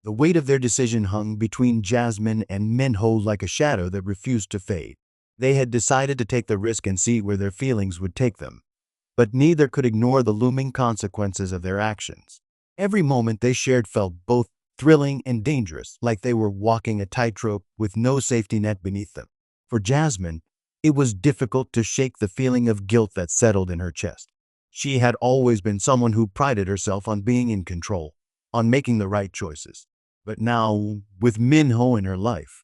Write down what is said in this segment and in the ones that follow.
The weight of their decision hung between Jasmine and Min-Ho like a shadow that refused to fade. They had decided to take the risk and see where their feelings would take them, but neither could ignore the looming consequences of their actions. Every moment they shared felt both thrilling and dangerous, like they were walking a tightrope with no safety net beneath them. For Jasmine, it was difficult to shake the feeling of guilt that settled in her chest. She had always been someone who prided herself on being in control, on making the right choices. But now, with Min-Ho in her life,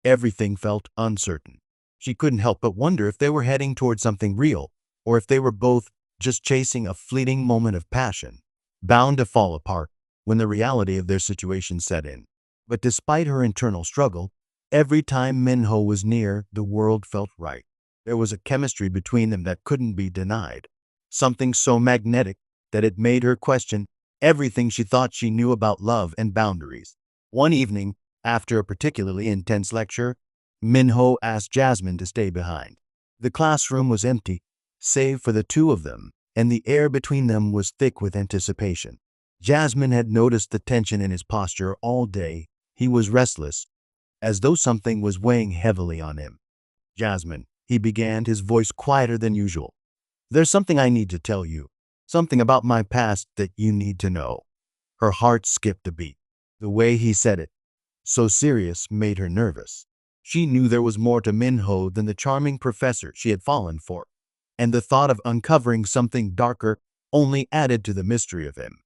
everything felt uncertain. She couldn't help but wonder if they were heading toward something real, or if they were both just chasing a fleeting moment of passion, bound to fall apart when the reality of their situation set in. But despite her internal struggle, every time Min-Ho was near, the world felt right. There was a chemistry between them that couldn't be denied, something so magnetic that it made her question everything she thought she knew about love and boundaries. One evening, after a particularly intense lecture, Min-Ho asked Jasmine to stay behind. The classroom was empty, save for the two of them, and the air between them was thick with anticipation. Jasmine had noticed the tension in his posture all day. He was restless, as though something was weighing heavily on him. "Jasmine," he began, his voice quieter than usual. "There's something I need to tell you, something about my past that you need to know." Her heart skipped a beat. The way he said it, so serious, made her nervous. She knew there was more to Min-Ho than the charming professor she had fallen for, and the thought of uncovering something darker only added to the mystery of him.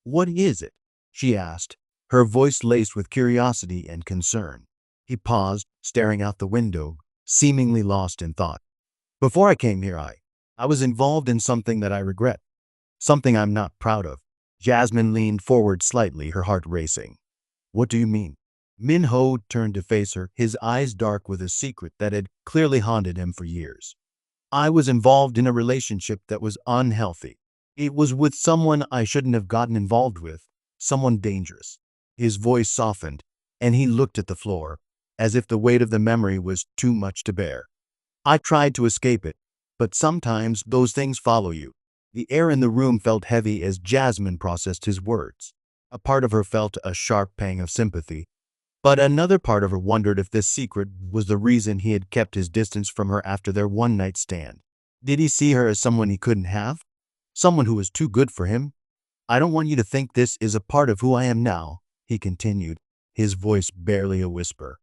"What is it?" she asked, her voice laced with curiosity and concern. He paused, staring out the window, seemingly lost in thought. "Before I came here, I was involved in something that I regret, something I'm not proud of." Jasmine leaned forward slightly, her heart racing. "What do you mean?" Min-Ho turned to face her, his eyes dark with a secret that had clearly haunted him for years. "I was involved in a relationship that was unhealthy. It was with someone I shouldn't have gotten involved with, someone dangerous." His voice softened, and he looked at the floor, as if the weight of the memory was too much to bear. "I tried to escape it, but sometimes those things follow you." The air in the room felt heavy as Jasmine processed his words. A part of her felt a sharp pang of sympathy, but another part of her wondered if this secret was the reason he had kept his distance from her after their one-night stand. Did he see her as someone he couldn't have? Someone who was too good for him? "I don't want you to think this is a part of who I am now," he continued, his voice barely a whisper.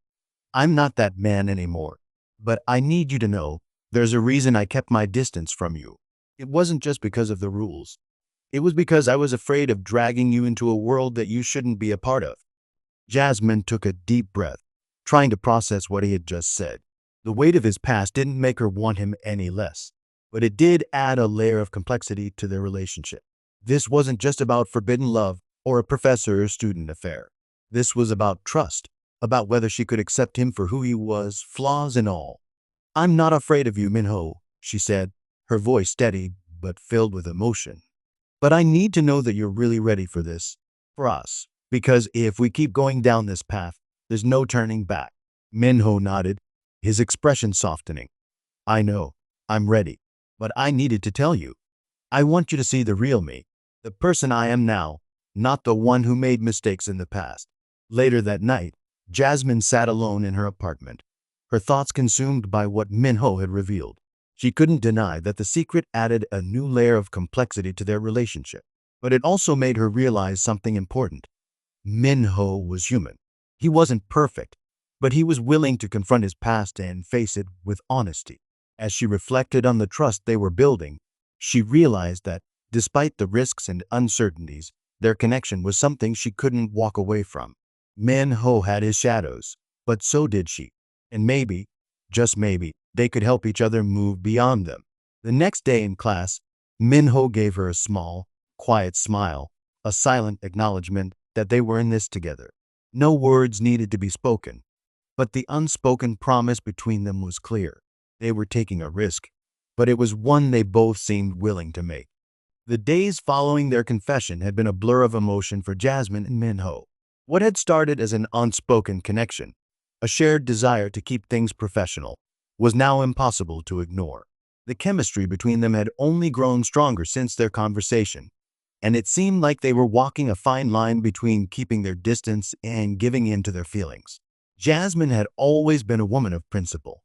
"I'm not that man anymore. But I need you to know there's a reason I kept my distance from you. It wasn't just because of the rules. It was because I was afraid of dragging you into a world that you shouldn't be a part of." Jasmine took a deep breath, trying to process what he had just said. The weight of his past didn't make her want him any less, but it did add a layer of complexity to their relationship. This wasn't just about forbidden love or a professor-student affair. This was about trust, about whether she could accept him for who he was, flaws and all. "I'm not afraid of you, Min-Ho," she said, her voice steady but filled with emotion. "But I need to know that you're really ready for this, for us, because if we keep going down this path, there's no turning back." Min-Ho nodded, his expression softening. "I know, I'm ready, but I needed to tell you. I want you to see the real me, the person I am now, not the one who made mistakes in the past." Later that night, Jasmine sat alone in her apartment, her thoughts consumed by what Min-Ho had revealed. She couldn't deny that the secret added a new layer of complexity to their relationship, but it also made her realize something important. Min-Ho was human. He wasn't perfect, but he was willing to confront his past and face it with honesty. As she reflected on the trust they were building, she realized that, despite the risks and uncertainties, their connection was something she couldn't walk away from. Min-Ho had his shadows, but so did she. And maybe, just maybe, they could help each other move beyond them. The next day in class, Min-Ho gave her a small, quiet smile, a silent acknowledgement that they were in this together. No words needed to be spoken, but the unspoken promise between them was clear. They were taking a risk, but it was one they both seemed willing to make. The days following their confession had been a blur of emotion for Jasmine and Min-Ho. What had started as an unspoken connection, a shared desire to keep things professional, was now impossible to ignore. The chemistry between them had only grown stronger since their conversation, and it seemed like they were walking a fine line between keeping their distance and giving in to their feelings. Jasmine had always been a woman of principle.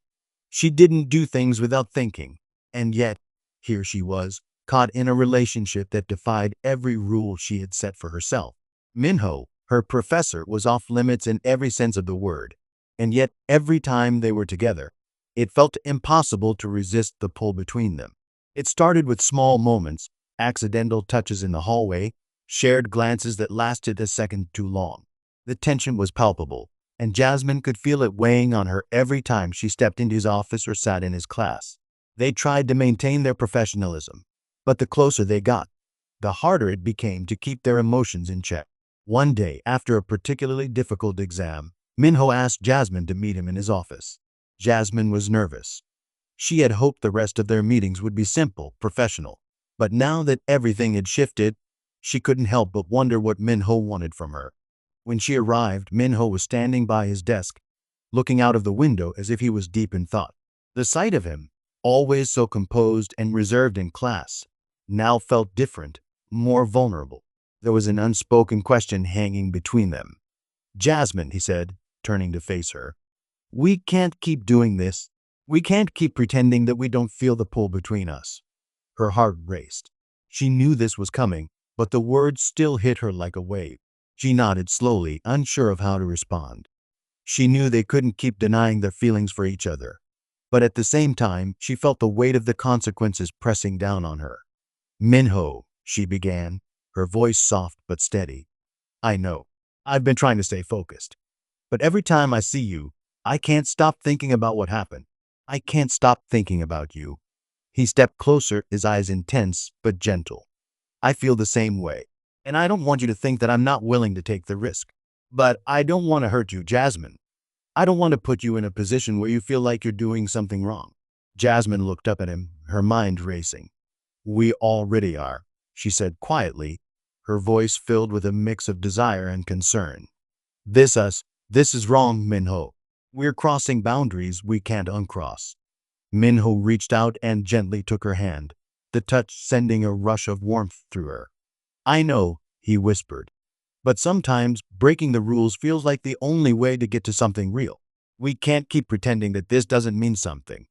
She didn't do things without thinking, and yet, here she was, caught in a relationship that defied every rule she had set for herself. Min-Ho, her professor, was off limits in every sense of the word, and yet every time they were together, it felt impossible to resist the pull between them. It started with small moments, accidental touches in the hallway, shared glances that lasted a second too long. The tension was palpable, and Jasmine could feel it weighing on her every time she stepped into his office or sat in his class. They tried to maintain their professionalism, but the closer they got, the harder it became to keep their emotions in check. One day, after a particularly difficult exam, Min-Ho asked Jasmine to meet him in his office. Jasmine was nervous. She had hoped the rest of their meetings would be simple, professional. But now that everything had shifted, she couldn't help but wonder what Min-Ho wanted from her. When she arrived, Min-Ho was standing by his desk, looking out of the window as if he was deep in thought. The sight of him, always so composed and reserved in class, now felt different, more vulnerable. There was an unspoken question hanging between them. "Jasmine," he said, turning to face her, "we can't keep doing this. We can't keep pretending that we don't feel the pull between us." Her heart raced. She knew this was coming, but the words still hit her like a wave. She nodded slowly, unsure of how to respond. She knew they couldn't keep denying their feelings for each other, but at the same time, she felt the weight of the consequences pressing down on her. "Min-Ho," she began, her voice soft but steady. "I know. I've been trying to stay focused. But every time I see you, I can't stop thinking about what happened. I can't stop thinking about you." He stepped closer, his eyes intense but gentle. "I feel the same way, and I don't want you to think that I'm not willing to take the risk. But I don't want to hurt you, Jasmine. I don't want to put you in a position where you feel like you're doing something wrong." Jasmine looked up at him, her mind racing. "We already are," she said quietly, her voice filled with a mix of desire and concern. This is wrong, Min-Ho. We're crossing boundaries we can't uncross." Min-Ho reached out and gently took her hand, the touch sending a rush of warmth through her. "I know," he whispered, "but sometimes breaking the rules feels like the only way to get to something real. We can't keep pretending that this doesn't mean something.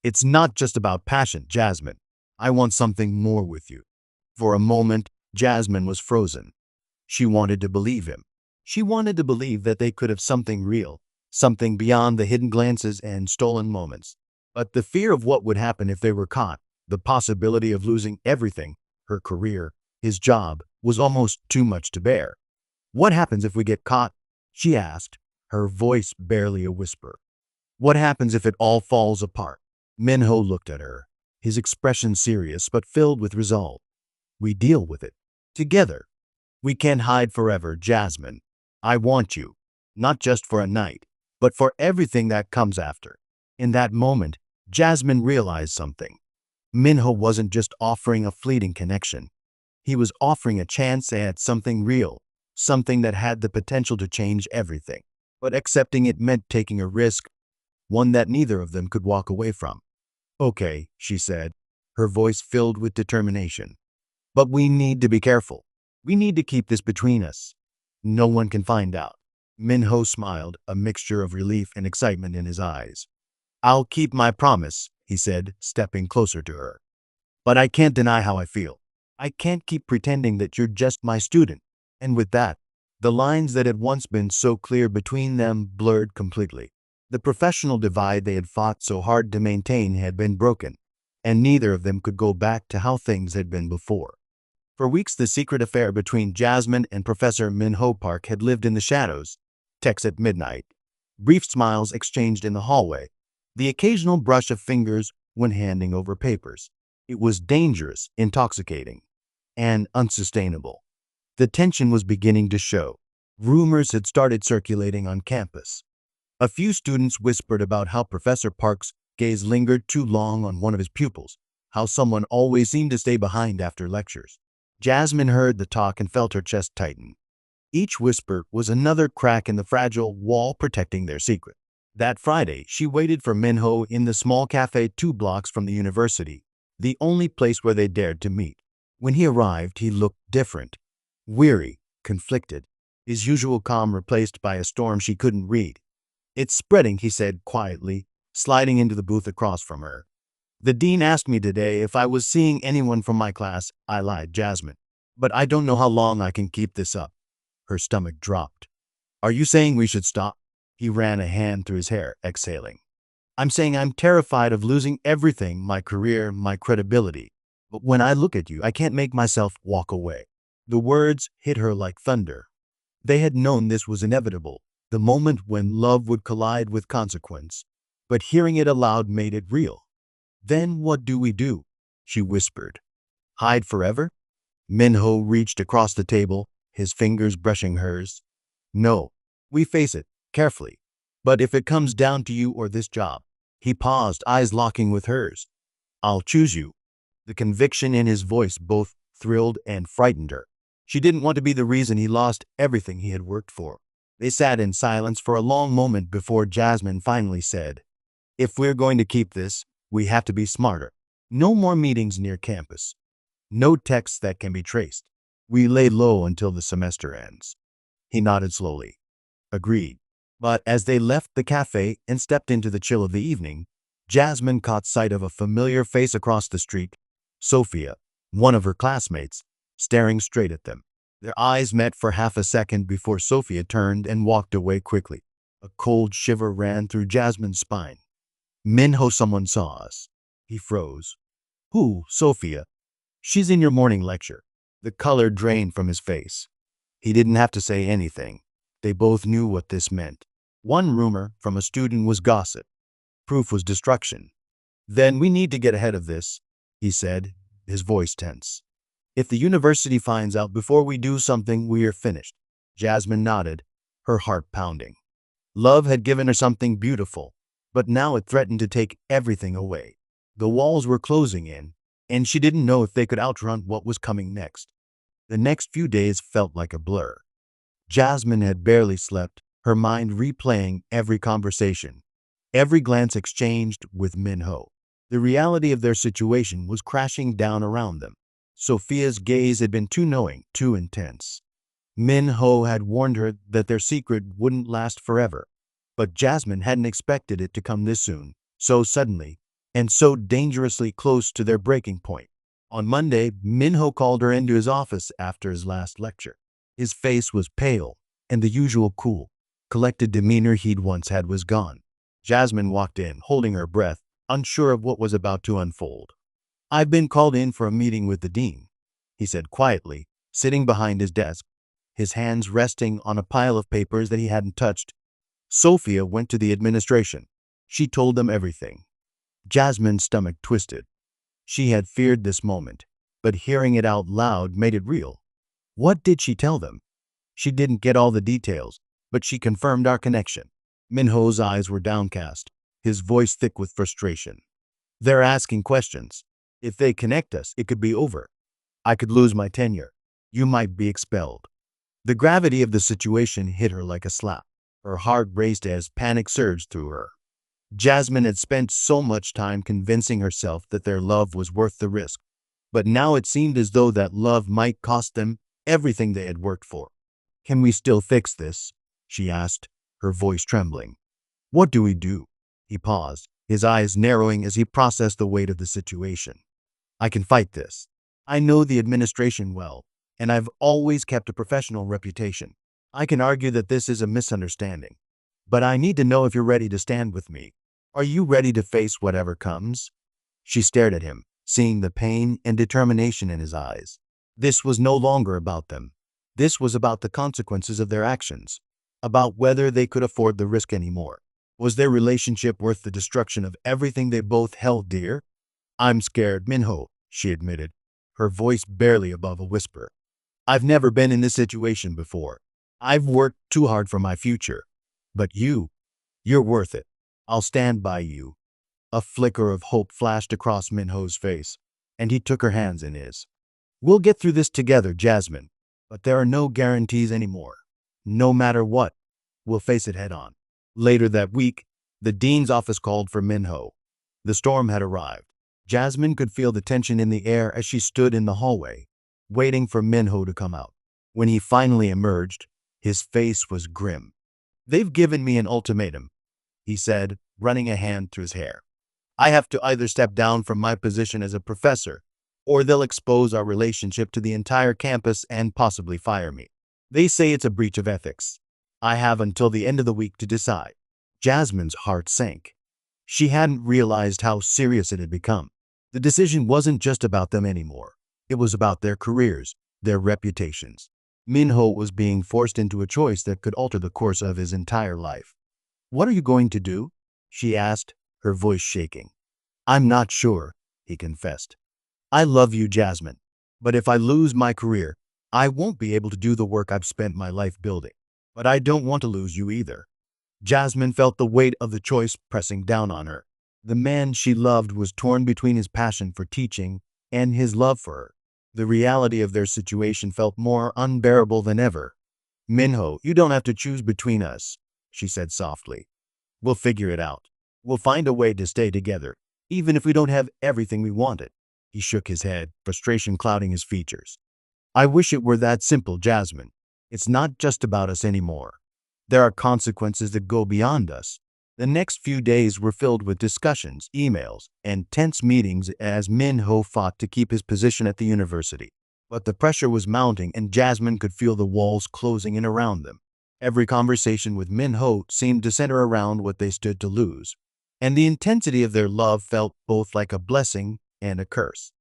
It's not just about passion, Jasmine. I want something more with you." For a moment, Jasmine was frozen. She wanted to believe him. She wanted to believe that they could have something real, something beyond the hidden glances and stolen moments. But the fear of what would happen if they were caught, the possibility of losing everything, her career, his job, was almost too much to bear. "What happens if we get caught?" she asked, her voice barely a whisper. "What happens if it all falls apart?" Min-Ho looked at her, his expression serious but filled with resolve. "We deal with it. Together. We can't hide forever, Jasmine. I want you, not just for a night, but for everything that comes after." In that moment, Jasmine realized something. Min-Ho wasn't just offering a fleeting connection. He was offering a chance at something real, something that had the potential to change everything. But accepting it meant taking a risk, one that neither of them could walk away from. "Okay," she said, her voice filled with determination. "But we need to be careful. We need to keep this between us. No one can find out." Min-Ho smiled, a mixture of relief and excitement in his eyes. "I'll keep my promise," he said, stepping closer to her. "But I can't deny how I feel. I can't keep pretending that you're just my student." And with that, the lines that had once been so clear between them blurred completely. The professional divide they had fought so hard to maintain had been broken, and neither of them could go back to how things had been before. For weeks, the secret affair between Jasmine and Professor Min-Ho Park had lived in the shadows. Texts at midnight, brief smiles exchanged in the hallway, the occasional brush of fingers when handing over papers. It was dangerous, intoxicating, and unsustainable. The tension was beginning to show. Rumors had started circulating on campus. A few students whispered about how Professor Park's gaze lingered too long on one of his pupils, how someone always seemed to stay behind after lectures. Jasmine heard the talk and felt her chest tighten. Each whisper was another crack in the fragile wall protecting their secret. That Friday, she waited for Min-Ho in the small cafe 2 blocks from the university, the only place where they dared to meet. When he arrived, he looked different, weary, conflicted, his usual calm replaced by a storm she couldn't read. "It's spreading," he said quietly, sliding into the booth across from her. "The dean asked me today if I was seeing anyone from my class." "I lied, Jasmine. But I don't know how long I can keep this up." Her stomach dropped. "Are you saying we should stop?" He ran a hand through his hair, exhaling. "I'm saying I'm terrified of losing everything, my career, my credibility. But when I look at you, I can't make myself walk away." The words hit her like thunder. They had known this was inevitable, the moment when love would collide with consequence. But hearing it aloud made it real. "Then what do we do?" she whispered. "Hide forever?" Min-Ho reached across the table, his fingers brushing hers. "No, we face it, carefully. But if it comes down to you or this job." He paused, eyes locking with hers. "I'll choose you." The conviction in his voice both thrilled and frightened her. She didn't want to be the reason he lost everything he had worked for. They sat in silence for a long moment before Jasmine finally said, "If we're going to keep this, we have to be smarter. No more meetings near campus. No texts that can be traced. We lay low until the semester ends." He nodded slowly. "Agreed." But as they left the cafe and stepped into the chill of the evening, Jasmine caught sight of a familiar face across the street, Sophia, one of her classmates, staring straight at them. Their eyes met for half a second before Sophia turned and walked away quickly. A cold shiver ran through Jasmine's spine. "Min-Ho, someone saw us." He froze. "Who?" "Sophia. She's in your morning lecture." The color drained from his face. He didn't have to say anything. They both knew what this meant. One rumor from a student was gossip. Proof was destruction. "Then we need to get ahead of this," he said, his voice tense. "If the university finds out before we do something, we are finished." Jasmine nodded, her heart pounding. Love had given her something beautiful, but now it threatened to take everything away. The walls were closing in, and she didn't know if they could outrun what was coming next. The next few days felt like a blur. Jasmine had barely slept, her mind replaying every conversation, every glance exchanged with Min-Ho. The reality of their situation was crashing down around them. Sophia's gaze had been too knowing, too intense. Min-Ho had warned her that their secret wouldn't last forever, but Jasmine hadn't expected it to come this soon, so suddenly, and so dangerously close to their breaking point. On Monday, Min-Ho called her into his office after his last lecture. His face was pale, and the usual cool, collected demeanor he'd once had was gone. Jasmine walked in, holding her breath, unsure of what was about to unfold. "I've been called in for a meeting with the dean," he said quietly, sitting behind his desk, his hands resting on a pile of papers that he hadn't touched. Sophia went to the administration. She told them everything. Jasmine's stomach twisted. She had feared this moment, but hearing it out loud made it real. "What did she tell them?" "She didn't get all the details, but she confirmed our connection." Min-Ho's eyes were downcast, his voice thick with frustration. "They're asking questions. If they connect us, it could be over. I could lose my tenure. You might be expelled." The gravity of the situation hit her like a slap. Her heart raced as panic surged through her. Jasmine had spent so much time convincing herself that their love was worth the risk, but now it seemed as though that love might cost them everything they had worked for. "Can we still fix this?" she asked, her voice trembling. "What do we do?" He paused, his eyes narrowing as he processed the weight of the situation. "I can fight this. I know the administration well, and I've always kept a professional reputation. I can argue that this is a misunderstanding. But I need to know if you're ready to stand with me. Are you ready to face whatever comes?" She stared at him, seeing the pain and determination in his eyes. This was no longer about them. This was about the consequences of their actions, about whether they could afford the risk anymore. Was their relationship worth the destruction of everything they both held dear? "I'm scared, Min-Ho," she admitted, her voice barely above a whisper. "I've never been in this situation before. I've worked too hard for my future. But you're worth it. I'll stand by you." A flicker of hope flashed across Min-Ho's face, and he took her hands in his. "We'll get through this together, Jasmine, but there are no guarantees anymore. No matter what, we'll face it head on." Later that week, the dean's office called for Min-Ho. The storm had arrived. Jasmine could feel the tension in the air as she stood in the hallway, waiting for Min-Ho to come out. When he finally emerged, his face was grim. "They've given me an ultimatum," he said, running a hand through his hair. "I have to either step down from my position as a professor, or they'll expose our relationship to the entire campus and possibly fire me. They say it's a breach of ethics. I have until the end of the week to decide." Jasmine's heart sank. She hadn't realized how serious it had become. The decision wasn't just about them anymore. It was about their careers, their reputations. Min-Ho was being forced into a choice that could alter the course of his entire life. "What are you going to do?" she asked, her voice shaking. "I'm not sure," he confessed. "I love you, Jasmine, but if I lose my career, I won't be able to do the work I've spent my life building. But I don't want to lose you either." Jasmine felt the weight of the choice pressing down on her. The man she loved was torn between his passion for teaching and his love for her. The reality of their situation felt more unbearable than ever. "Min-Ho, you don't have to choose between us," she said softly. "We'll figure it out. We'll find a way to stay together, even if we don't have everything we wanted." He shook his head, frustration clouding his features. "I wish it were that simple, Jasmine. It's not just about us anymore. There are consequences that go beyond us." The next few days were filled with discussions, emails, and tense meetings as Min-Ho fought to keep his position at the university. But the pressure was mounting, and Jasmine could feel the walls closing in around them. Every conversation with Min-Ho seemed to center around what they stood to lose, and the intensity of their love felt both like a blessing and a curse.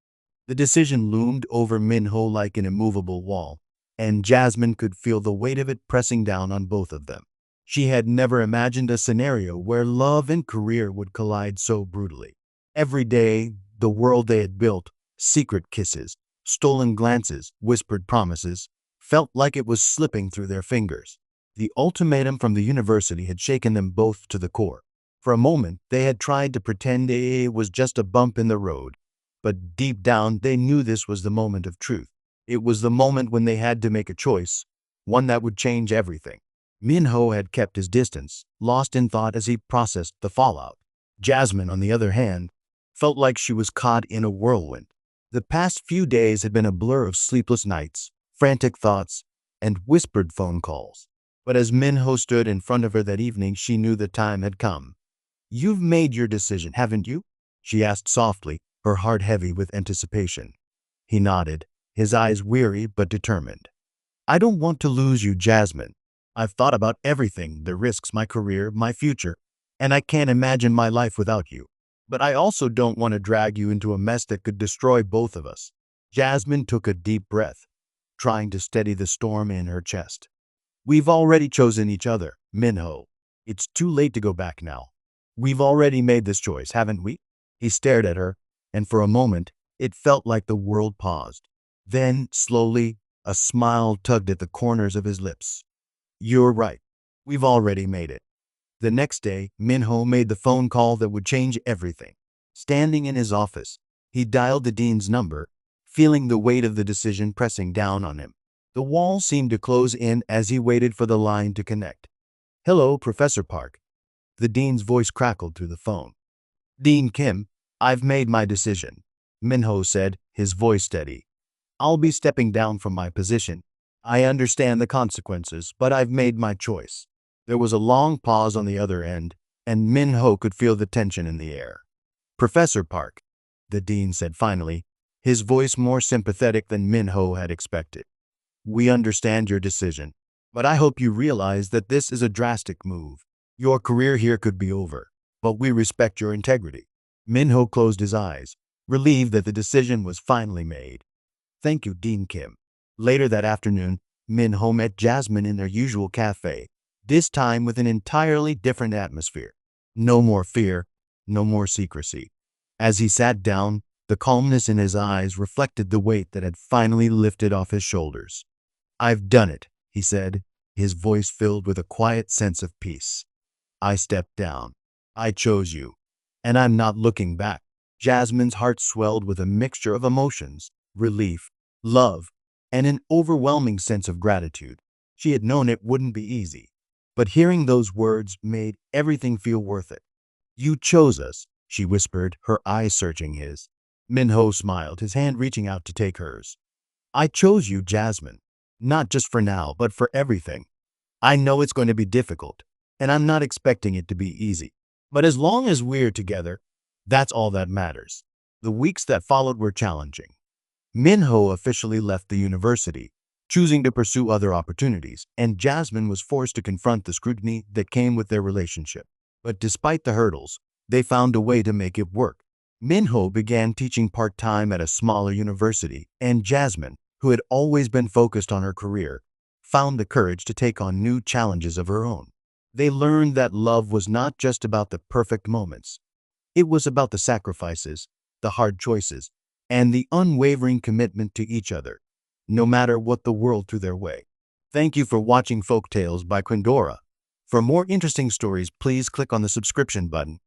The decision loomed over Min-Ho like an immovable wall, and Jasmine could feel the weight of it pressing down on both of them. She had never imagined a scenario where love and career would collide so brutally. Every day, the world they had built, secret kisses, stolen glances, whispered promises, felt like it was slipping through their fingers. The ultimatum from the university had shaken them both to the core. For a moment, they had tried to pretend it was just a bump in the road, but deep down, they knew this was the moment of truth. It was the moment when they had to make a choice, one that would change everything. Min-Ho had kept his distance, lost in thought as he processed the fallout. Jasmine, on the other hand, felt like she was caught in a whirlwind. The past few days had been a blur of sleepless nights, frantic thoughts, and whispered phone calls. But as Min-Ho stood in front of her that evening, she knew the time had come. "You've made your decision, haven't you?" she asked softly, her heart heavy with anticipation. He nodded, his eyes weary but determined. "I don't want to lose you, Jasmine. I've thought about everything, the risks, my career, my future, and I can't imagine my life without you. But I also don't want to drag you into a mess that could destroy both of us." Jasmine took a deep breath, trying to steady the storm in her chest. "We've already chosen each other, Min-Ho. It's too late to go back now. We've already made this choice, haven't we?" He stared at her, and for a moment, it felt like the world paused. Then, slowly, a smile tugged at the corners of his lips. "You're right. We've already made it." The next day, Min-Ho made the phone call that would change everything. Standing in his office, he dialed the dean's number, feeling the weight of the decision pressing down on him. The wall seemed to close in as he waited for the line to connect. "Hello, Professor Park." The dean's voice crackled through the phone. "Dean Kim, I've made my decision," Min-Ho said, his voice steady. "I'll be stepping down from my position. I understand the consequences, but I've made my choice." There was a long pause on the other end, and Min-Ho could feel the tension in the air. "Professor Park," the dean said finally, his voice more sympathetic than Min-Ho had expected. "We understand your decision, but I hope you realize that this is a drastic move. Your career here could be over, but we respect your integrity." Min-Ho closed his eyes, relieved that the decision was finally made. "Thank you, Dean Kim." Later that afternoon, Min-Ho met Jasmine in their usual cafe, this time with an entirely different atmosphere. No more fear, no more secrecy. As he sat down, the calmness in his eyes reflected the weight that had finally lifted off his shoulders. "I've done it," he said, his voice filled with a quiet sense of peace. "I stepped down. I chose you, and I'm not looking back." Jasmine's heart swelled with a mixture of emotions, relief, love, and an overwhelming sense of gratitude. She had known it wouldn't be easy, but hearing those words made everything feel worth it. "You chose us," she whispered, her eyes searching his. Min-Ho smiled, his hand reaching out to take hers. I chose you, Jasmine. Not just for now, but for everything. I know it's going to be difficult, and I'm not expecting it to be easy. But as long as we're together, that's all that matters. The weeks that followed were challenging. Min-Ho officially left the university, choosing to pursue other opportunities, and Jasmine was forced to confront the scrutiny that came with their relationship. But despite the hurdles, they found a way to make it work. Min-Ho began teaching part-time at a smaller university, and Jasmine, who had always been focused on her career, found the courage to take on new challenges of her own. They learned that love was not just about the perfect moments. It was about the sacrifices, the hard choices, and the unwavering commitment to each other, no matter what the world threw their way. Thank you for watching Folk Tales by Quindora. For more interesting stories, please click on the subscription button